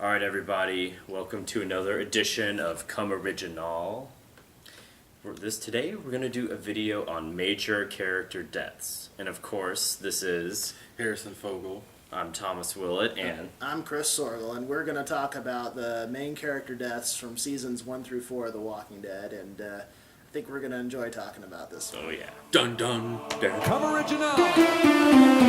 Alright, everybody, welcome to another edition of Come Original. Today, we're going to do a video on major character deaths. And of course, this is Harrison Fogel. I'm Thomas Willett, and I'm Chris Sorgel, and we're going to talk about the main character deaths from seasons 1 through 4 of The Walking Dead, and I think we're going to enjoy talking about this one. oh yeah. Dun dun dun. Come Original!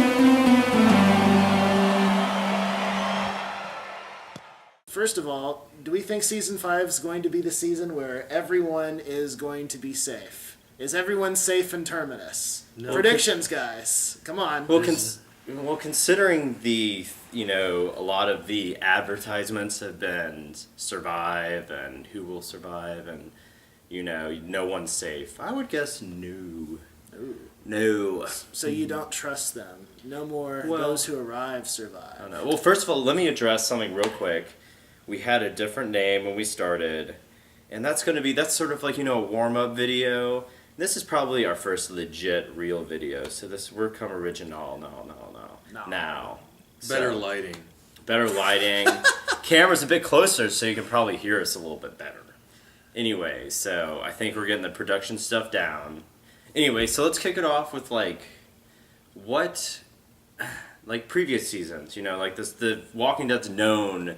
First of all, do we think season 5 is going to be the season where everyone is going to be safe? Is everyone safe in Terminus? No. Predictions, guys. Come on. Well, considering a lot of the advertisements have been survive and who will survive and, no one's safe, I would guess no. Ooh. No. So you don't trust them. No more those who arrive survive. I don't know. Well, first of all, let me address something real quick. We had a different name when we started, and that's sort of like, a warm-up video. This is probably our first legit, real video, so we're Come Original now. Better So, lighting. Better lighting. Camera's a bit closer, so you can probably hear us a little bit better. Anyway, so I think we're getting the production stuff down. Anyway, so let's kick it off with, previous seasons, the Walking Dead's known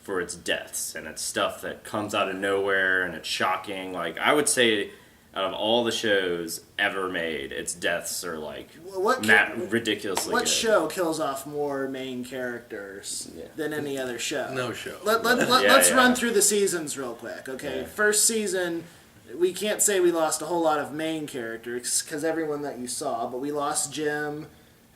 for its deaths, and it's stuff that comes out of nowhere, and it's shocking. I would say, out of all the shows ever made, its deaths are, ridiculously What good. show kills off more main characters Yeah. than any other show? No show. Let's Yeah. run through the seasons real quick, okay? Yeah. First season, we can't say we lost a whole lot of main characters, because everyone that you saw, but we lost Jim,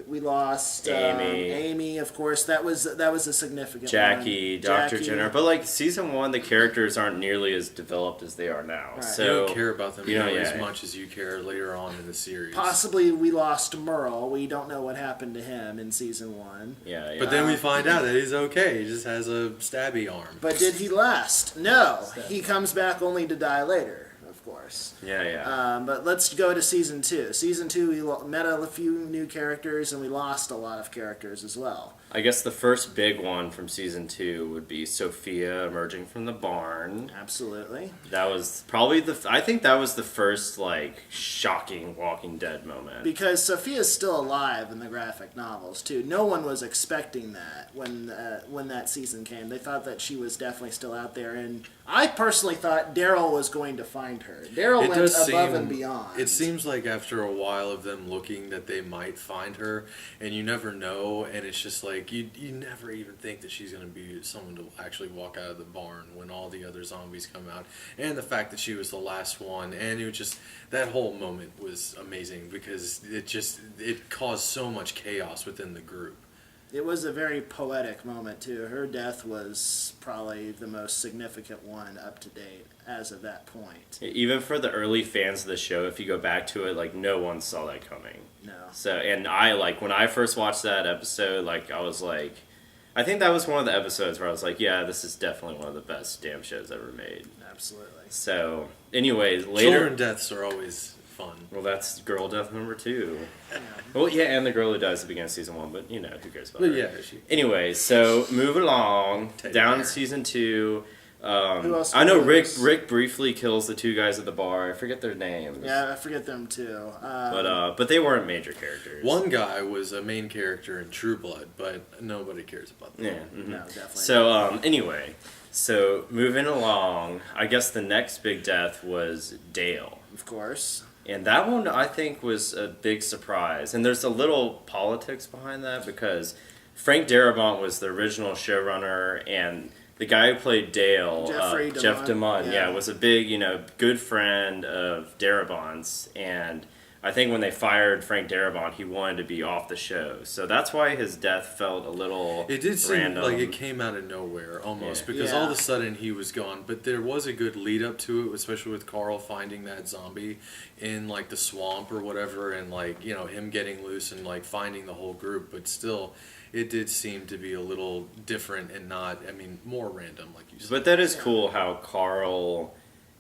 we lost Amy, of course. That was a significant Jackie, one. Dr. Jackie. Jenner. But, season 1, the characters aren't nearly as developed as they are now. Right. So, You don't care about them nearly yeah. as much as you care later on in the series. Possibly we lost Merle. We don't know what happened to him in season 1. Yeah. But then we find out that he's okay. He just has a stabby arm. But did he last? No. He comes back only to die later, of course. Yeah. But let's go to season 2. Season 2, we met a few new characters, and we lost a lot of characters as well. I guess the first big one from season 2 would be Sophia emerging from the barn. Absolutely. That was probably I think that was the first, shocking Walking Dead moment. Because Sophia's still alive in the graphic novels, too. No one was expecting that when that season came. They thought that she was definitely still out there, and I personally thought Daryl was going to find her. Daryl went above and beyond. It seems like after a while of them looking that they might find her, and you never know, and it's just you never even think that she's going to be someone to actually walk out of the barn when all the other zombies come out. And the fact that she was the last one, and it was just, that whole moment was amazing because it caused so much chaos within the group. It was a very poetic moment, too. Her death was probably the most significant one up to date as of that point. Even for the early fans of the show, if you go back to it, no one saw that coming. No. So, and I, when I first watched that episode, I was I think that was one of the episodes where I was yeah, this is definitely one of the best damn shows ever made. Absolutely. So, anyways, later... Children deaths are always fun. Well, that's girl death number 2. Yeah. Well, yeah, and the girl who dies at the beginning of season 1, but, who cares about But her? yeah, Anyway, so, move along, Teddy down bear. to season 2... Who else I know was- Rick briefly kills the 2 guys at the bar. I forget their names. Yeah, I forget them, too. But they weren't major characters. One guy was a main character in True Blood, but nobody cares about that. Yeah. Mhm. No, definitely. So, anyway, moving along, I guess the next big death was Dale. Of course. And that one, I think, was a big surprise. And there's a little politics behind that because Frank Darabont was the original showrunner, and the guy who played Dale, Jeff DeMunn, was a big, good friend of Darabont's. And I think when they fired Frank Darabont, he wanted to be off the show. So that's why his death felt a little It did seem random. like it came out of nowhere almost Yeah. because Yeah. all of a sudden he was gone. But there was a good lead up to it, especially with Carl finding that zombie in the swamp or whatever, and him getting loose and finding the whole group. But still, it did seem to be a little different and more random, like you said. But that is cool how Carl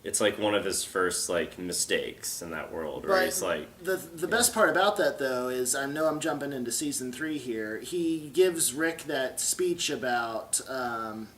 it's like one of his first like mistakes in that world, where he's like the best part about that though is I know I'm jumping into season 3 here. He gives Rick that speech about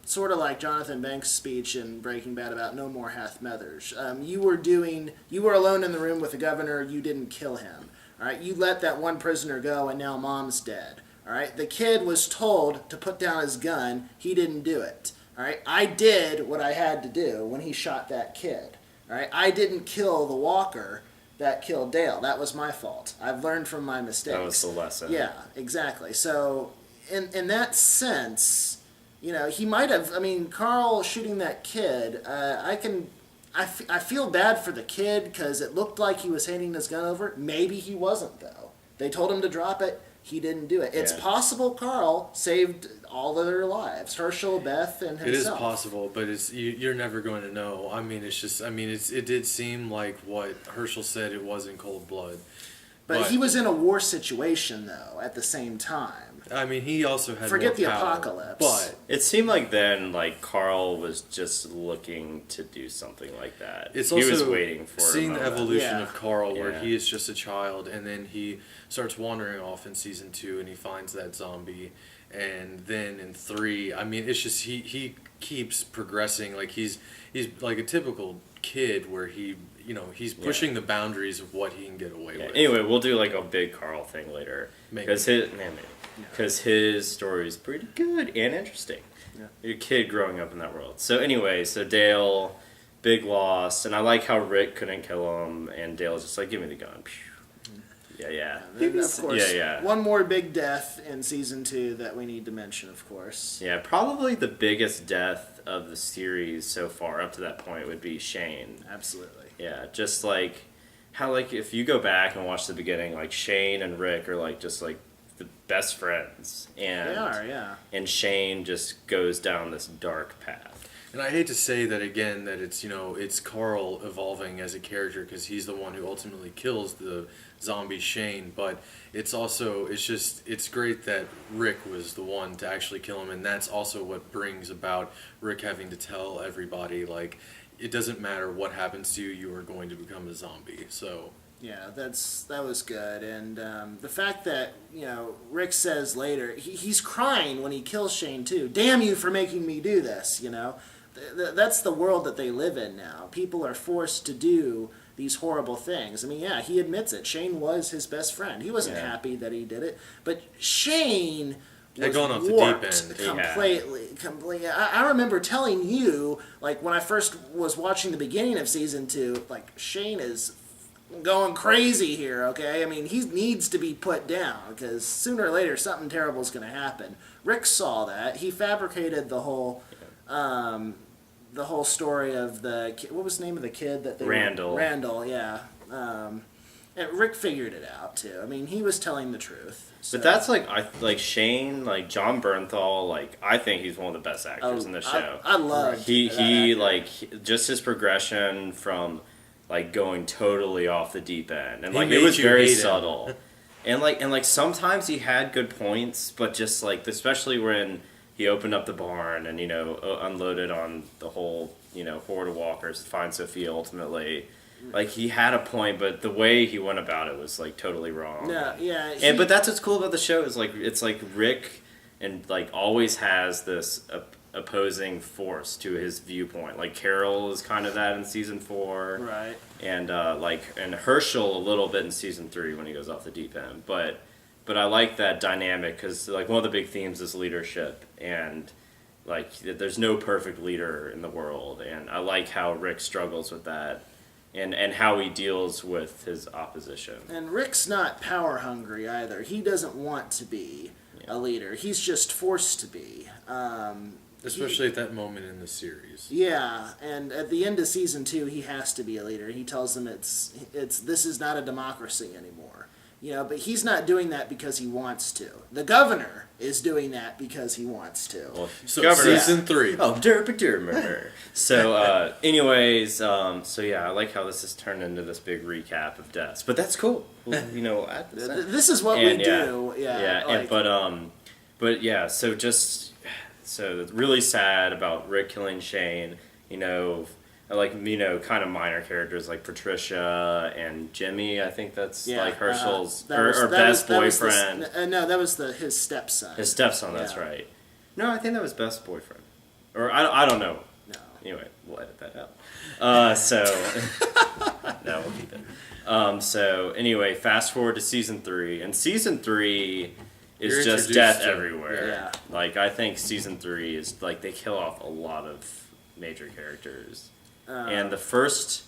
sort of like Jonathan Banks' speech in Breaking Bad about no more hath mothers. You were alone in the room with the governor. You didn't kill him. All right, you let that one prisoner go, and now mom's dead. All right, the kid was told to put down his gun. He didn't do it. All right, I did what I had to do when he shot that kid. All right, I didn't kill the walker that killed Dale. That was my fault. I've learned from my mistakes. that was the lesson. Yeah, exactly. So, in that sense, he might have. I mean, Carl shooting that kid. I feel bad for the kid because it looked like he was handing his gun over. Maybe he wasn't though. They told him to drop it. He didn't do it. It's possible Carl saved all of their lives. Herschel, Beth, and himself. It is possible, but you're never going to know. I mean, it did seem like what Herschel said. It was in cold blood. But he was in a war situation, though, at the same time. I mean, he also had Forget more the power, apocalypse. But it seemed like then, like Carl was just looking to do something like that. It's he also was waiting for seeing the evolution of Carl, where Yeah. he is just a child, and then he starts wandering off in season 2, and he finds that zombie, and then in 3, I mean, it's just he keeps progressing. Like he's like a typical kid, where he's pushing the boundaries of what he can get away with. Anyway, we'll do like a big Carl thing later because his story is pretty good and interesting. Yeah. You're a kid growing up in that world. So anyway, Dale, big loss, and I like how Rick couldn't kill him, and Dale's just like, give me the gun. Yeah. And of course, one more big death in season 2 that we need to mention, of course. Yeah, probably the biggest death of the series so far up to that point would be Shane. Absolutely. Yeah, just like how like if you go back and watch the beginning, like Shane and Rick are like just like the best friends, and they are, yeah. And Shane just goes down this dark path. And I hate to say that again, that it's Carl evolving as a character, because he's the one who ultimately kills the zombie Shane, but it's great that Rick was the one to actually kill him, and that's also what brings about Rick having to tell everybody, like, it doesn't matter what happens to you, you are going to become a zombie. So yeah, that was good, and the fact that Rick says later he's crying when he kills Shane too. Damn you for making me do this. That's the world that they live in now. People are forced to do these horrible things. I mean, yeah, he admits it. Shane was his best friend. He wasn't happy that he did it, but Shane was gone off the warped deep end. completely. I remember telling you, like, when I first was watching the beginning of season 2, like, Shane is going crazy here, okay? I mean, he needs to be put down, because sooner or later something terrible is going to happen. Rick saw that. He fabricated the whole story of what was the name of the kid that they Randall. Randall, yeah. And Rick figured it out too. I mean, he was telling the truth. So. But that's like Shane, like John Bernthal, like I think he's one of the best actors in the show. I love he like just his progression from like going totally off the deep end, and like it was very subtle. And like sometimes he had good points, but just like especially when he opened up the barn and unloaded on the whole horde of walkers to find Sophia ultimately. Like he had a point, but the way he went about it was like totally wrong. Yeah. But that's what's cool about the show is like it's like Rick and like always has this opposing force to his viewpoint. Like Carol is kind of that in season 4, right? And and Herschel a little bit in season 3 when he goes off the deep end. But I like that dynamic because like one of the big themes is leadership, and like there's no perfect leader in the world, and I like how Rick struggles with that. And how he deals with his opposition. And Rick's not power hungry either. He doesn't want to be a leader. He's just forced to be. Especially at that moment in the series. Yeah, and at the end of season 2, he has to be a leader. He tells them this is not a democracy anymore. But he's not doing that because he wants to. The governor is doing that because he wants to. Well, so season 3. Oh, derp. So, anyways, I like how this has turned into this big recap of deaths. But that's cool. This is what we do. Yeah. So really sad about Rick killing Shane. like, kind of minor characters like Patricia and Jimmy. I think that's like Herschel's best boyfriend. No, that was his stepson. His stepson, that's right. No, I think that was best boyfriend. Or I don't know. No. Anyway, we'll edit that out. No, we'll keep it. So anyway, fast forward to season 3, and season 3 is just death everywhere. Yeah. Like, I think season 3 is like they kill off a lot of major characters. And the first,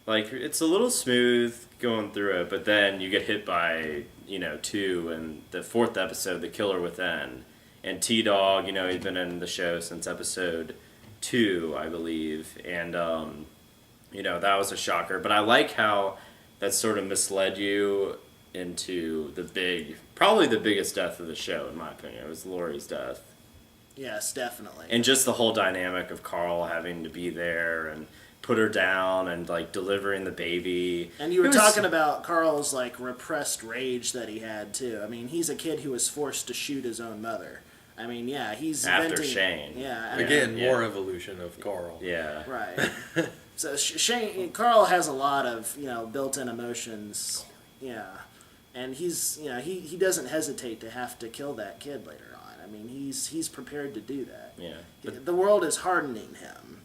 like, it's a little smooth going through it, but then you get hit by, 2, and the 4th episode, The Killer Within. And T-Dog, he's been in the show since episode 2, I believe. And, that was a shocker. But I like how that sort of misled you into probably the biggest death of the show, in my opinion. It was Laurie's death. Yes, definitely. And just the whole dynamic of Carl having to be there and put her down and, like, delivering the baby. And you were talking about Carl's, like, repressed rage that he had, too. I mean, he's a kid who was forced to shoot his own mother. I mean, yeah, he's after Shane. Yeah. Again, more evolution of Carl. Yeah. Right. So Carl has a lot of, built-in emotions. Yeah. And he's, he doesn't hesitate to have to kill that kid later on. I mean, he's prepared to do that. Yeah. The world is hardening him.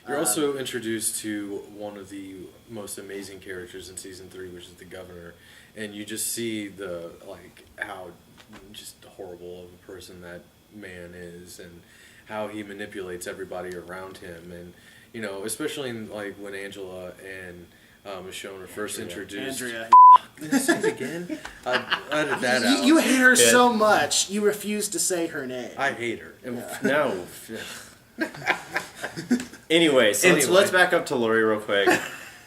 You're also introduced to one of the most amazing characters in season 3, which is the governor, and you just see how just horrible of a person that man is, and how he manipulates everybody around him, and especially in, like, when Angela and Michonne are first introduced. Andrea. Did I say it again? I edited that out. You hate her so much, you refuse to say her name. I hate her. Yeah. No. Anyway, let's back up to Laurie real quick.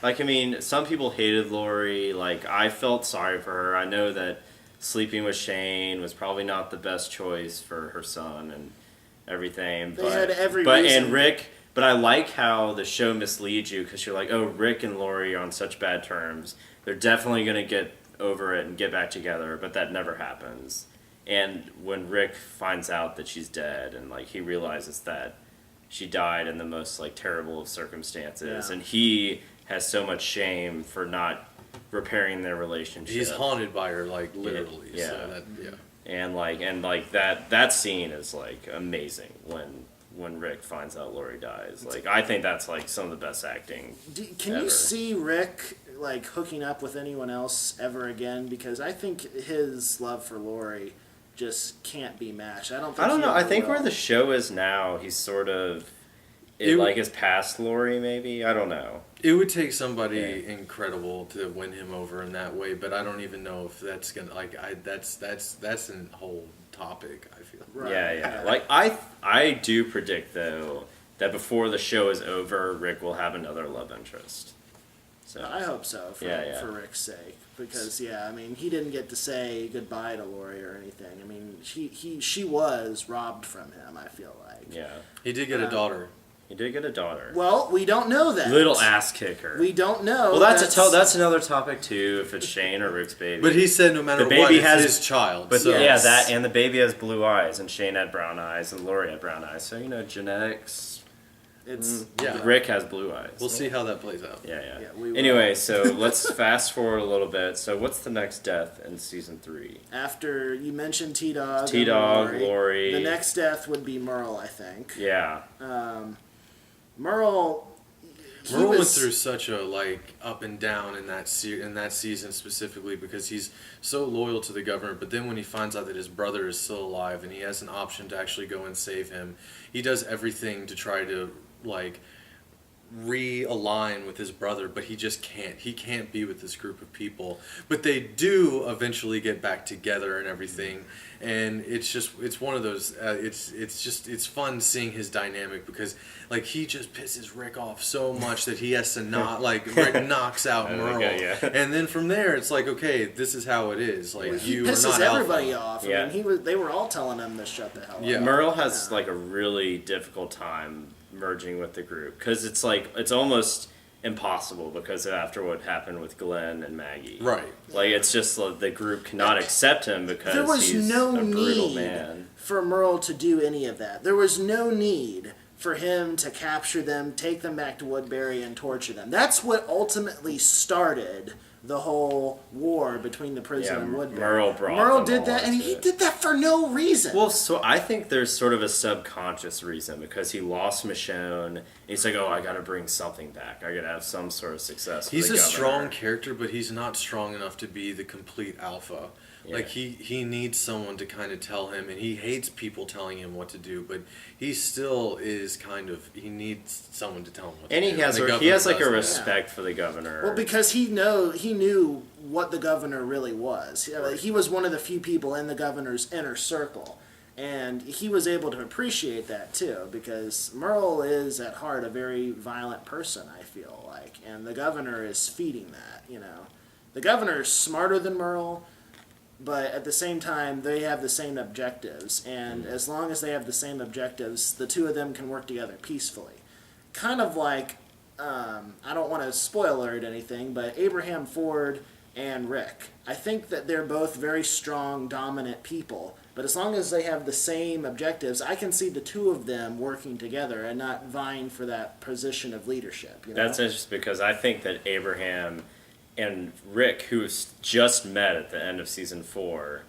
Like, I mean, some people hated Laurie. Like, I felt sorry for her. I know that sleeping with Shane was probably not the best choice for her son and everything. They had every reason. And Rick. But I like how the show misleads you, because you're like, oh, Rick and Laurie are on such bad terms. They're definitely going to get over it and get back together, but that never happens. And when Rick finds out that she's dead, and, like, he realizes that she died in the most, like, terrible of circumstances, and he has so much shame for not repairing their relationship. He's haunted by her, like, literally. Yeah. So And that scene is, like, amazing when Rick finds out Laurie dies. Like, I think that's, like, some of the best acting Can ever. you see Rick, like, hooking up with anyone else ever again? Because I think his love for Laurie just can't be matched. I don't know. I think where the show is now, he's sort of is past Laurie, maybe. I don't know. It would take somebody incredible to win him over in that way, but I don't even know if that's gonna that's a whole topic, I feel. Right. Yeah. Like, I do predict, though, that before the show is over, Rick will have another love interest. So I hope so for Rick's sake, because I mean, he didn't get to say goodbye to Laurie or anything. I mean, she was robbed from him, I feel like. Yeah. He did get a daughter. He did get a daughter. Well, we don't know that. Little ass kicker. We don't know. Well, that's another topic too. If it's Shane or Rick's baby. But he said no matter what, it's his child. But so. that, and the baby has blue eyes, and Shane had brown eyes, and Laurie had brown eyes. So genetics. It's Rick has blue eyes. We'll see how that plays out. Yeah. Anyway, so let's fast forward a little bit. So what's the next death in season 3? After you mentioned T-Dog, Laurie. The next death would be Merle, I think. Yeah. Merle went through such a up and down in that season specifically, because he's so loyal to the government, but then when he finds out that his brother is still alive and he has an option to actually go and save him, he does everything to try to realign with his brother, but he just can't. He can't be with this group of people. But they do eventually get back together and everything, and it's one of those. It's fun seeing his dynamic, because he just pisses Rick off so much that he has to not Rick knocks out Merle, and then from there it's okay, this is how it is. He you pisses are not everybody alpha. off. Yeah. I mean, they were all telling him to shut the hell up. Yeah. Merle has a really difficult time merging with the group, because it's almost impossible because after what happened with Glenn and Maggie. Right. It's just the group cannot accept him because there was he's no a brutal need man. for Merle to do any of that. There was no need for him to capture them, take them back to Woodbury, and torture them. That's what ultimately started the whole war between the prison and Woodbury. Merle did that, and he did that for no reason. Well, so I think there's sort of a subconscious reason, because he lost Michonne, and he's like, oh, I gotta bring something back. I gotta have some sort of success. He's a strong character, but he's not strong enough to be the complete alpha. Yeah. Like, he needs someone to kind of tell him, and he hates people telling him what to do, but he still is kind of, he needs someone to tell him what to do. And he has like a respect for the governor. Well, because he knew what the governor really was. Right. He was one of the few people in the governor's inner circle, and he was able to appreciate that too, because Merle is at heart a very violent person, I feel like, and the governor is feeding that, you know. The governor is smarter than Merle, but at the same time, they have the same objectives, and as long as they have the same objectives, the two of them can work together peacefully. Kind of like, I don't want to spoil alert anything, but Abraham Ford and Rick. I think that they're both very strong, dominant people, but as long as they have the same objectives, I can see the two of them working together and not vying for that position of leadership. You know? That's interesting, because I think that Abraham and Rick, who's just met at the end of season 4,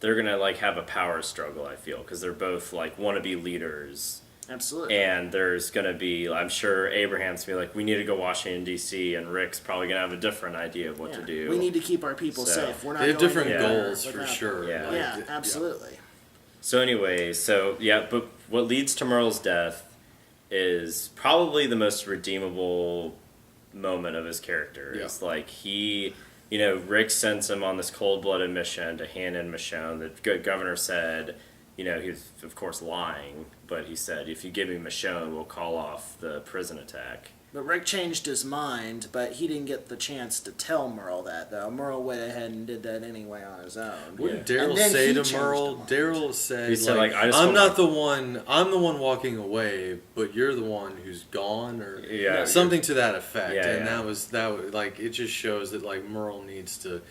they're gonna like have a power struggle, I feel, because they're both like wannabe leaders. Absolutely. And there's gonna be, I'm sure Abraham's gonna be like, we need to go Washington D.C., and Rick's probably gonna have a different idea of what to do. We need to keep our people safe. We're not. They have going different goals for sure. Yeah, yeah, absolutely. So anyway, but what leads to Merle's death is probably the most redeemable moment of his character. Yeah. It's like Rick sends him on this cold-blooded mission to hand in Michonne. The governor said, he was of course lying, but he said, if you give me Michonne, we'll call off the prison attack. But Rick changed his mind, but he didn't get the chance to tell Merle that, though. Merle went ahead and did that anyway on his own. What did Daryl say to Merle? Daryl said, I'm the one walking away, but you're the one who's gone, or something to that effect. That was like, it just shows that like Merle needs to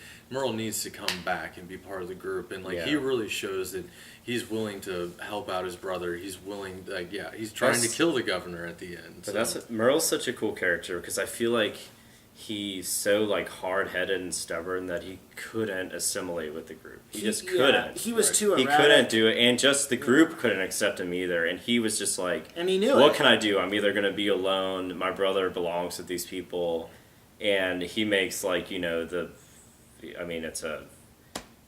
come back and be part of the group, and he really shows that he's willing to help out his brother. He's willing, he's trying to kill the governor at the end. But Merle's such a cool character, because I feel like he's so like hard-headed and stubborn that he couldn't assimilate with the group. He just couldn't. He was too erratic. He couldn't do it, and just the group couldn't accept him either. And he was just like, and he knew what can I do? I'm either going to be alone. My brother belongs with these people, and he makes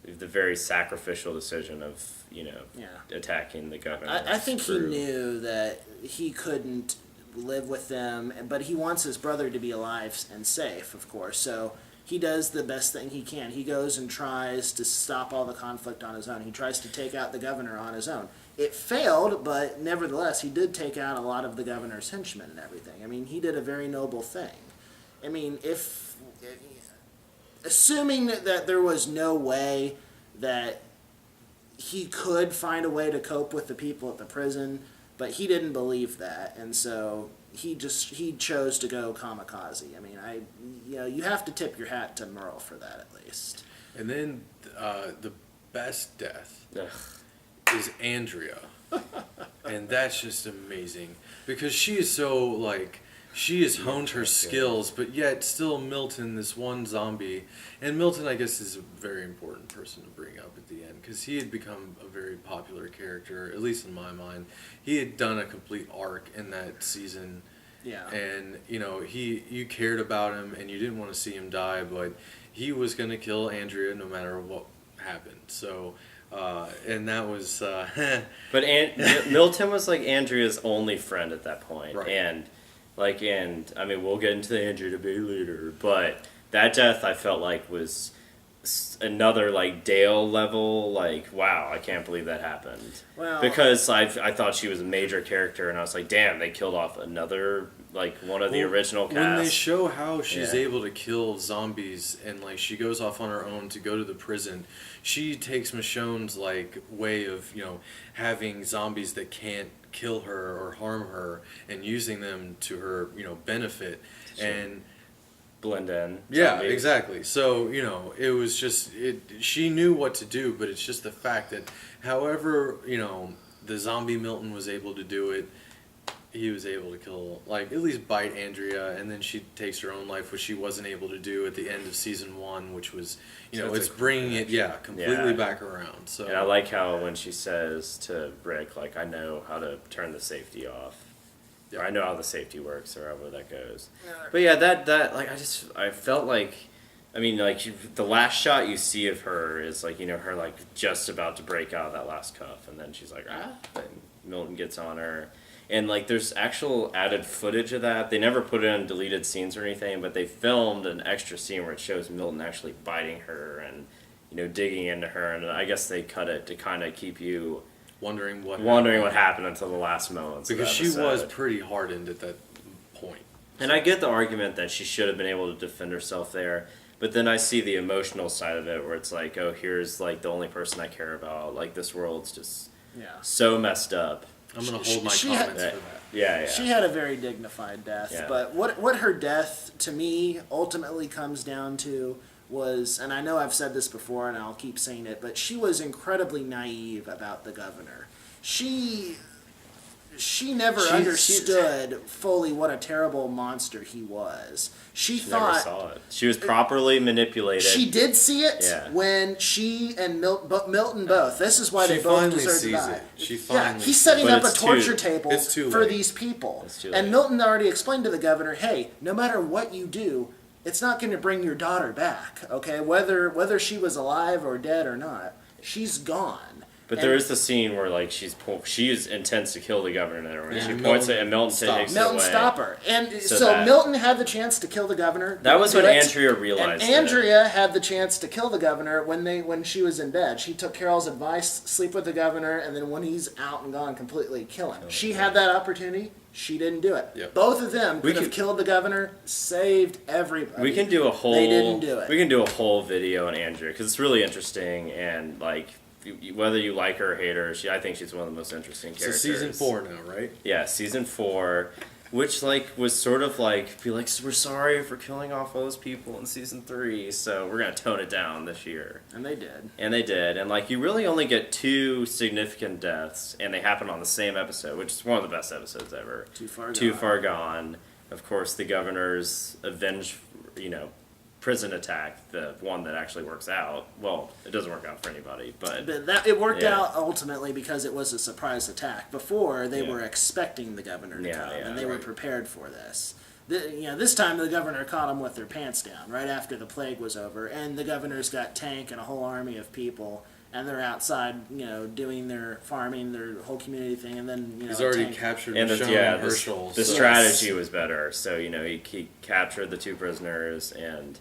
it's the very sacrificial decision of attacking the governor. I think he knew that he couldn't live with them, but he wants his brother to be alive and safe, of course. So he does the best thing he can. He goes and tries to stop all the conflict on his own. He tries to take out the governor on his own. It failed, but nevertheless, he did take out a lot of the governor's henchmen and everything. I mean, he did a very noble thing. I mean, assuming that there was no way that he could find a way to cope with the people at the prison, but he didn't believe that, and so he chose to go kamikaze. I mean, you have to tip your hat to Merle for that, at least. And then the best death is Andrea, and that's just amazing, because she is so she has honed her skills, but yet still Milton, this one zombie. And Milton, I guess, is a very important person to bring up at the end, because he had become a very popular character, at least in my mind. He had done a complete arc in that season. Yeah. And, you cared about him, and you didn't want to see him die, but he was going to kill Andrea no matter what happened. So... and that was... But Milton was like Andrea's only friend at that point. Right. And we'll get into the Andrea to be leader, but that death I felt like was another Dale level, wow, I can't believe that happened. Well, because I thought she was a major character, and I was like, damn, they killed off another one of the original cast. When they show how she's able to kill zombies, and she goes off on her own to go to the prison, she takes Michonne's way of having zombies that can't kill her or harm her, and using them to her benefit, and blend in. Yeah, zombies. Exactly. So it was just she knew what to do, but it's just the fact that however the zombie Milton was able to do it, he was able to kill, like, at least bite Andrea, and then she takes her own life, which she wasn't able to do at the end of season 1, which was, So it's bringing it, completely back around. So and I like how when she says to Rick, like, I know how to turn the safety off. Yeah. Or I know how the safety works, or however that goes. Yeah. But yeah, that like, I felt like, I mean, like, the last shot you see of her is, like, her, like, just about to break out of that last cuff, and then she's like, and Milton gets on her. And, like, there's actual added footage of that. They never put it in deleted scenes or anything, but they filmed an extra scene where it shows Milton actually biting her and, digging into her. And I guess they cut it to kind of keep you wondering what happened until the last moments. Because she was pretty hardened at that point. And I get the argument that she should have been able to defend herself there. But then I see the emotional side of it where it's like, oh, here's, like, the only person I care about. Like, this world's just so messed up. I'm going to hold my comments for that. Yeah. She had a very dignified death. Yeah. But what her death, to me, ultimately comes down to was, and I know I've said this before and I'll keep saying it, but she was incredibly naive about the governor. She never understood fully what a terrible monster he was. She thought, never saw it. She was properly manipulated. She did see it when she and Milton both. This is why they both deserve to die. He's setting up a torture table for these people. And Milton already explained to the governor, hey, no matter what you do, it's not going to bring your daughter back, okay? Whether she was alive or dead or not, she's gone. But there is the scene where, like, she intends to kill the governor, and she points it, and Milton takes it away. Milton stop her, and so Milton had the chance to kill the governor. That was when Andrea realized. And Andrea had the chance to kill the governor when she was in bed. She took Carol's advice, sleep with the governor, and then when he's out and gone, completely kill him. She had that opportunity. She didn't do it. Yep. Both of them could have killed the governor, saved everybody. We can do a whole. They didn't do it. We can do a whole video on Andrea because it's really interesting and, like, whether you like her or hate her, I think she's one of the most interesting characters. So season 4 now, right? Yeah, season 4, which, like, was sort of like, be like, we're sorry for killing off all those people in season 3, so we're going to tone it down this year. And they did. And, like, you really only get 2 significant deaths, and they happen on the same episode, which is one of the best episodes ever. Too Far Gone. Of course, the governor's prison attack, the one that actually works out. Well, it doesn't work out for anybody, but it worked out ultimately because it was a surprise attack. Before, they were expecting the governor to come, and they were prepared for this. This time the governor caught them with their pants down right after the plague was over, and the governor's got Tank and a whole army of people, and they're outside, doing their farming, their whole community thing, and then he's already Tank captured Michonne and Herschel. The strategy was better, so he captured the 2 prisoners and.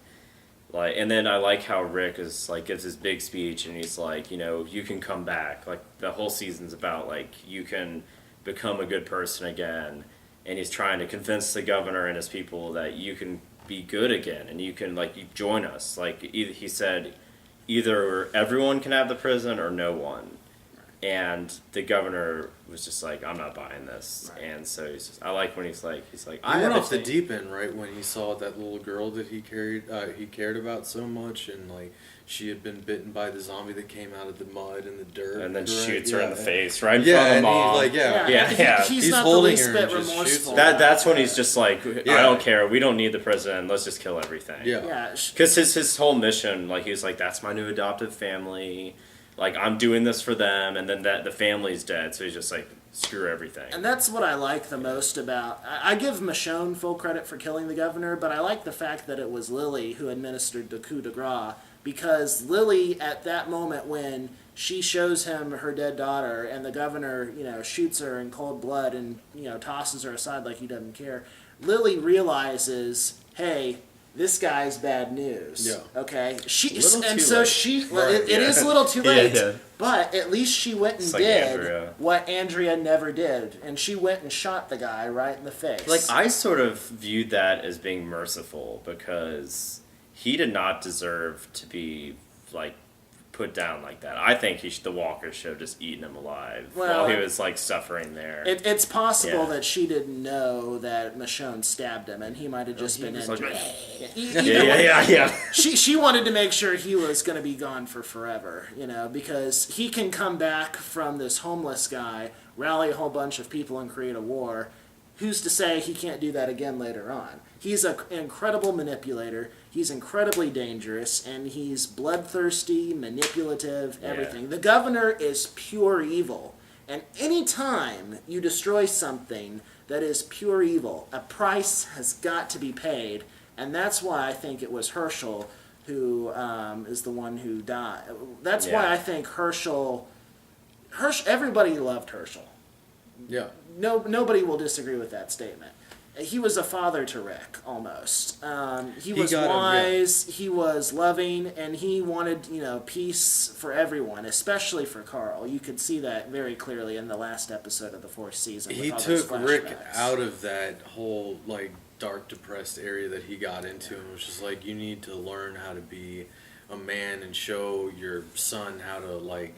Like, and then I like how Rick is like gives his big speech and he's like, you can come back. Like the whole season's about like you can become a good person again, and he's trying to convince the governor and his people that you can be good again and you can you join us. Like he said, either everyone can have the prison or no one. And the governor was just like, I'm not buying this. Right. And so I like when he's like, I went off the deep end, right, when he saw that little girl that he cared about so much, and like she had been bitten by the zombie that came out of the mud and the dirt. And then shoots her in the face, right in front of the mom. He's not holding the least her bit remorseful. That's when he's just like, I don't care, we don't need the prison, let's just kill everything. Yeah. Because his whole mission, like he was like, that's my new adoptive family. Like, I'm doing this for them, and then the family's dead, so he's just like, screw everything. And that's what I like the most about... I give Michonne full credit for killing the governor, but I like the fact that it was Lily who administered the coup de grace, because Lily, at that moment when she shows him her dead daughter, and the governor, shoots her in cold blood and, tosses her aside like he doesn't care, Lily realizes, hey... this guy's bad news. Yeah. Okay. It Right. is a little too late. Yeah. But at least she went and did what Andrea never did, and she went and shot the guy right in the face. Like I sort of viewed that as being merciful because he did not deserve to be like put down like that. I think the walkers should have just eaten him alive while he was like suffering there. It's possible that she didn't know that Michonne stabbed him, and he might have just been injured. Yeah. She wanted to make sure he was going to be gone for forever, because he can come back from this homeless guy, rally a whole bunch of people, and create a war. who's to say he can't do that again later on? He's an incredible manipulator. He's incredibly dangerous, and he's bloodthirsty, manipulative, everything. The governor is pure evil. And any time you destroy something that is pure evil, a price has got to be paid. And that's why I think it was Herschel who is the one who died. That's why I think Herschel, everybody loved Herschel. Yeah. Nobody will disagree with that statement. He was a father to Rick, almost. He was wise, he was loving, and he wanted, peace for everyone, especially for Carl. You could see that very clearly in the last episode of the 4th season. He took Rick out of that whole, dark, depressed area that he got into, and was just like, you need to learn how to be a man and show your son how to,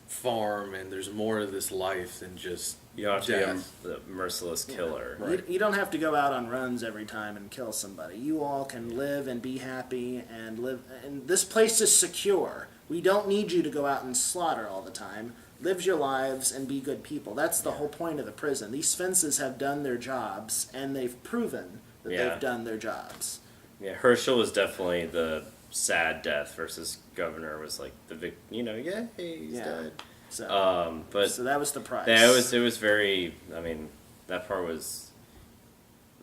farm, and there's more to this life than just you have to be a merciless killer. Yeah. Right. You don't have to go out on runs every time and kill somebody. You all can live and be happy and live. And this place is secure. We don't need you to go out and slaughter all the time. Live your lives and be good people. That's the whole point of the prison. These fences have done their jobs, and they've proven that they've done their jobs. Yeah, Herschel was definitely the sad death versus Governor was he's dead. So, so that was the price. Yeah, it was very. I mean, that part was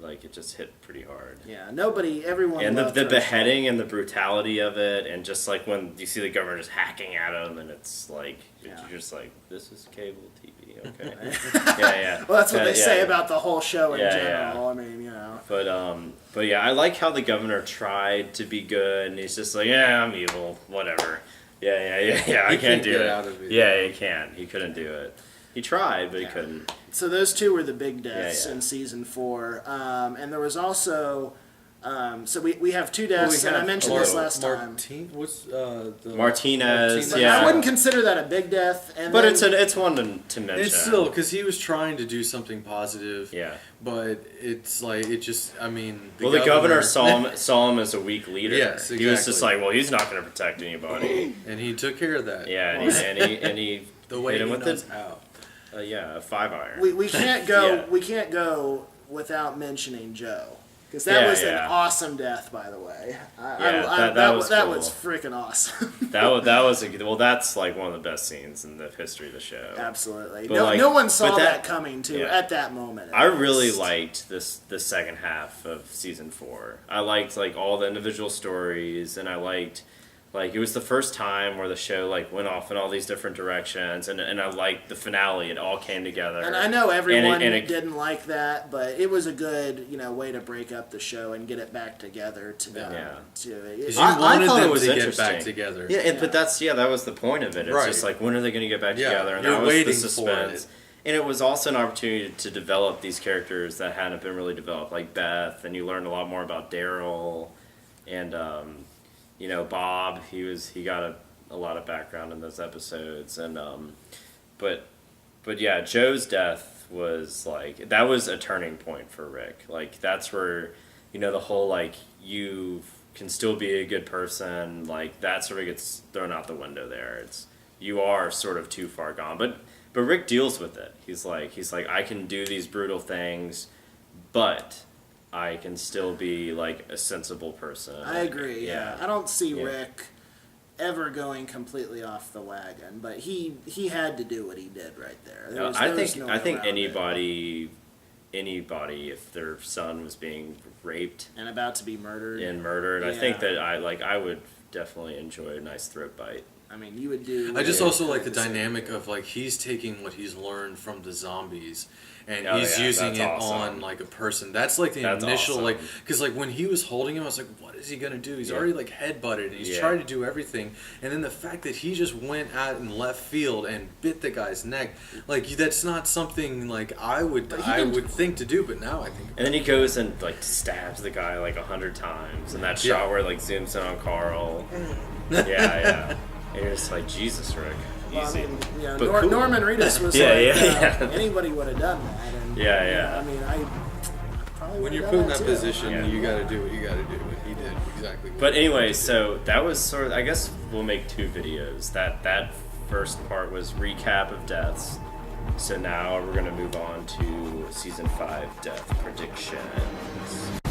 it just hit pretty hard. Yeah, everyone. And loved the Herschel. beheading and the brutality of it, and just when you see the governor just hacking at him, and it's you're just this is cable TV, okay? yeah. Well, that's what they say about the whole show in general. I mean, But yeah, I like how the governor tried to be good, and he's just I'm evil, whatever. Yeah. I can't do it. Out of it. Yeah, he can't. He couldn't do it. He tried, but he couldn't. So those two were the big deaths in season 4, and there was also. So we have 2 deaths, and I mentioned this last time. Martinez, I wouldn't consider that a big death, but it's one to mention. It's still because he was trying to do something positive. Yeah, but it's it just. I mean, the governor saw him as a weak leader. Yes, exactly. He was just he's not going to protect anybody, and he took care of that. Yeah, and he the way hit him he with knows how. A 5-iron. We can't go. We can't go without mentioning Joe. Because that was an awesome death, by the way. That was freaking awesome. that was that's one of the best scenes in the history of the show. Absolutely. No one saw that coming at that moment. I really liked the second half of season 4. I liked all the individual stories, and I liked it was the first time where the show went off in all these different directions, and I liked the finale. It all came together. And I know everyone didn't like that, but it was a good way to break up the show and get it back together. I thought it was to get back together. Yeah, but that was the point of it. It's just when are they going to get back together? And you're that was waiting the suspense. And it was also an opportunity to develop these characters that hadn't been really developed, like Beth, and you learned a lot more about Daryl and. Bob, he got a lot of background in those episodes, and but yeah, Joe's death was that was a turning point for Rick. That's where the whole you can still be a good person, that sort of gets thrown out the window there. You are sort of too far gone, but Rick deals with it. He's like I can do these brutal things, but I can still be a sensible person. I agree. Yeah, I don't see Rick ever going completely off the wagon, but he had to do what he did right there. I think anybody, if their son was being raped and about to be murdered, I think that I would definitely enjoy a nice throat bite. I mean, you would do. I just also like the dynamic of he's taking what he's learned from the zombies. And he's using it on a person. That's the initial awesome. Because when he was holding him, I was like, what is he gonna do? He's already head-butted. And he's trying to do everything, and then the fact that he just went out in left field and bit the guy's neck, that's not something I would think to do. But now I think. And then he goes and stabs the guy 100 times, and that shot where zooms in on Carl. yeah. And you're just Jesus, Rick. Easy. Cool. Norman Reedus was anybody would have done that. And, I mean, I probably when you're put in that position, you got to do what you got to do. And he did exactly. But anyway, so that was sort of. I guess we'll make 2 videos. That first part was recap of deaths, So now we're going to move on to season 5 death predictions.